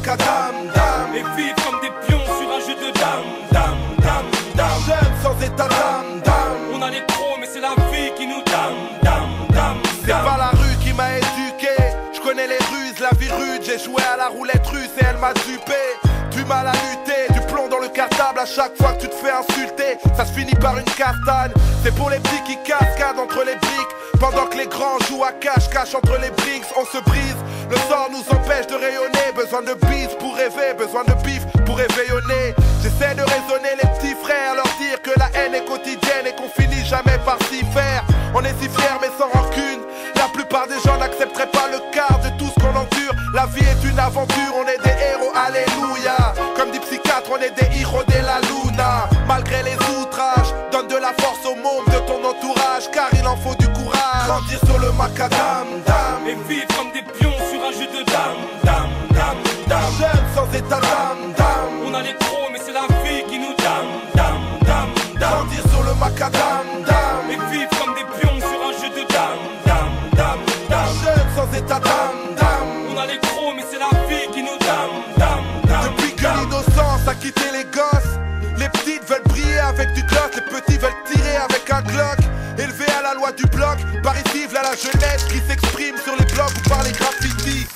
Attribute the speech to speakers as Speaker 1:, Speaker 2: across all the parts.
Speaker 1: macadam, dam.
Speaker 2: Et vivre comme des pions sur un jeu de dam, dam, dam, dam.
Speaker 1: Jeunes sans état d'âme, dam.
Speaker 2: On a les crocs mais c'est la vie qui nous dam, dam, dam.
Speaker 1: C'est pas la rue qui m'a éduqué. Je connais les ruses, la vie rude. J'ai joué à la roulette russe et elle m'a dupé. Du mal à lutter, du plomb dans le cartable à chaque fois que tu te fais insulter. Ça se finit par une castane. C'est pour les petits qui cascadent entre les briques, pendant que les grands jouent à cache-cache entre les bricks. On se brise, le sort nous empêche de rayonner. Besoin de bise pour rêver, besoin de bif pour réveillonner. J'essaie de raisonner les petits frères, leur dire que la haine est quotidienne et qu'on finit jamais par s'y faire. On est si fiers mais sans rancune. La plupart des gens n'accepteraient pas le quart de tout ce qu'on endure. La vie est une aventure, on est des héros, alléluia. Comme dit psychiatre, on est des héros de la luna. Malgré les outrages, donne de la force aux membres de ton entourage, car il en faut du courage. Grandir sur le macadam, dam.
Speaker 2: Et vivre comme des pions sur un jeu de dam, dam, dam, dam.
Speaker 1: Jeunes sans état d'âme, dam.
Speaker 2: On a les crocs mais c'est la vie qui nous dam, dam, dam, dam.
Speaker 1: Grandir sur le macadam, dam.
Speaker 2: Et vivre comme des pions sur un jeu de dam, dam, dam, dam.
Speaker 1: Jeunes sans état d'âme, dam.
Speaker 2: On a les crocs mais c'est la vie qui nous dam, dam, dam.
Speaker 1: Depuis que l'innocence a quitté les gosses, les petites veulent briller avec du glock, les petits veulent tirer avec un Glock. Élevés à la loi du bloc, par ici v'là la jeunesse qui s'exprime sur les blogs ou par les graffitis.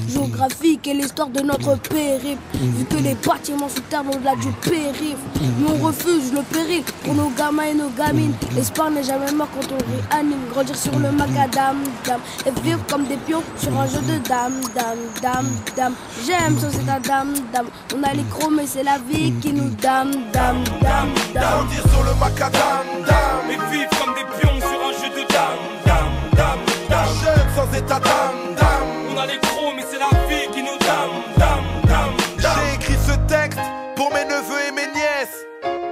Speaker 3: Géographique et l'histoire de notre périple. Vu que les bâtiments sous terre au-delà du périph', nous on refuse le péril pour nos gamins et nos gamines. L'espoir n'est jamais mort quand on réanime. Grandir sur le macadam, dam. Et vivre comme des pions sur un jeu de dame, dame, dame, dame. J'aime ça, c'est ta dame, dame. On a les crocs mais c'est la vie qui nous dame, dame, dame, dame.
Speaker 1: Grandir sur le macadam, dam.
Speaker 2: Et vivre comme des pions sur un jeu de dam, dam, dam, dam.
Speaker 1: Jeunes sans état d'âme, dam.
Speaker 2: On a les crocs mais c'est la vie qui nous dam, dam, dam, dam.
Speaker 1: J'ai écrit ce texte pour mes neveux et mes nièces,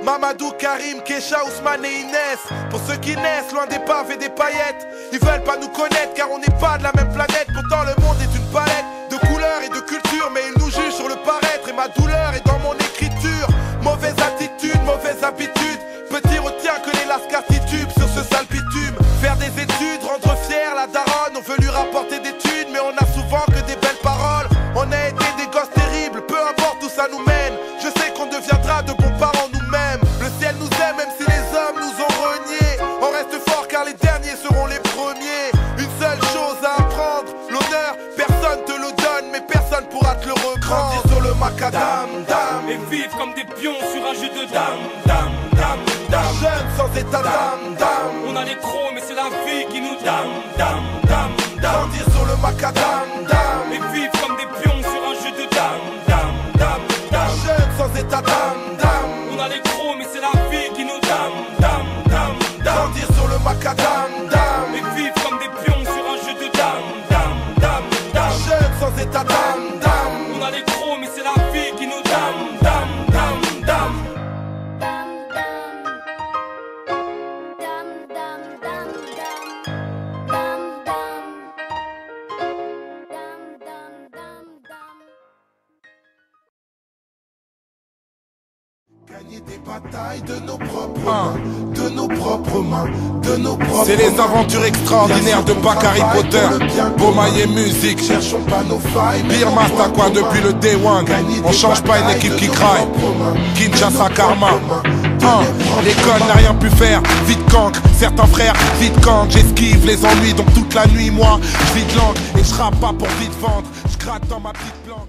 Speaker 1: Mamadou, Karim, Kesha, Ousmane et Inès. Pour ceux qui naissent loin des paves et des paillettes, ils veulent pas nous connaître car on n'est pas de la même planète. Pourtant le monde est une palette de couleurs et de cultures, mais ils nous jugent sur le paraître. Et ma douleur est dans mon écriture. Mauvaise attitude, mauvaise habitude. Petit retiens que les lascars titubent sur ce sale bitume. Faire des études, rendre fier la daronne. On veut lui rapporter des thunes, mais on a souvent que des belles paroles. On a été des gosses terribles, peu importe où ça nous mène. Je sais qu'on deviendra de bons parents nous-mêmes. Le ciel nous aime même si les hommes nous ont reniés. On reste fort car les derniers seront les premiers. Une seule chose à apprendre, l'honneur, personne te le donne, mais personne pourra te le reprendre. Grandir sur le macadam, dam.
Speaker 2: Et vivre comme des pions sur un jeu de dam, dam, dam, dam.
Speaker 1: Jeunes sans état d'âme, dam.
Speaker 2: On a les crocs mais c'est la vie qui nous dam, dam, dam, dam.
Speaker 1: Grandir sur le macadam, dam.
Speaker 2: Et vivre comme des pions sur un jeu de dam, dam, dam, dam.
Speaker 1: Jeunes sans état d'âme, dam.
Speaker 2: On a les crocs mais c'est la vie qui nous dam, dam, dam, dam.
Speaker 1: Grandir sur le macadam, dam.
Speaker 2: Et vivre comme des pions sur un jeu de dam, dam, dam, dam.
Speaker 1: Jeunes sans état d'âme, dam.
Speaker 2: On a les crocs mais c'est la vie qui nous dam, dam, dam, dam.
Speaker 1: Gagner des batailles de nos propres mains, de nos propres mains, de nos propres.
Speaker 4: C'est les aventures extraordinaires de Bakary Potter. Bomaye Music,
Speaker 1: Cherchons pas nos failles.
Speaker 4: Beer Master depuis le day one. On change pas une équipe qui craille. Kinshasa Karma. L'école n'a rien pu faire, vite cancre. Certains frères, vite cancre. J'esquive les ennuis, donc toute la nuit, moi, je vide langue. Et je rappe pas pour vite vendre, je gratte dans ma petite planque.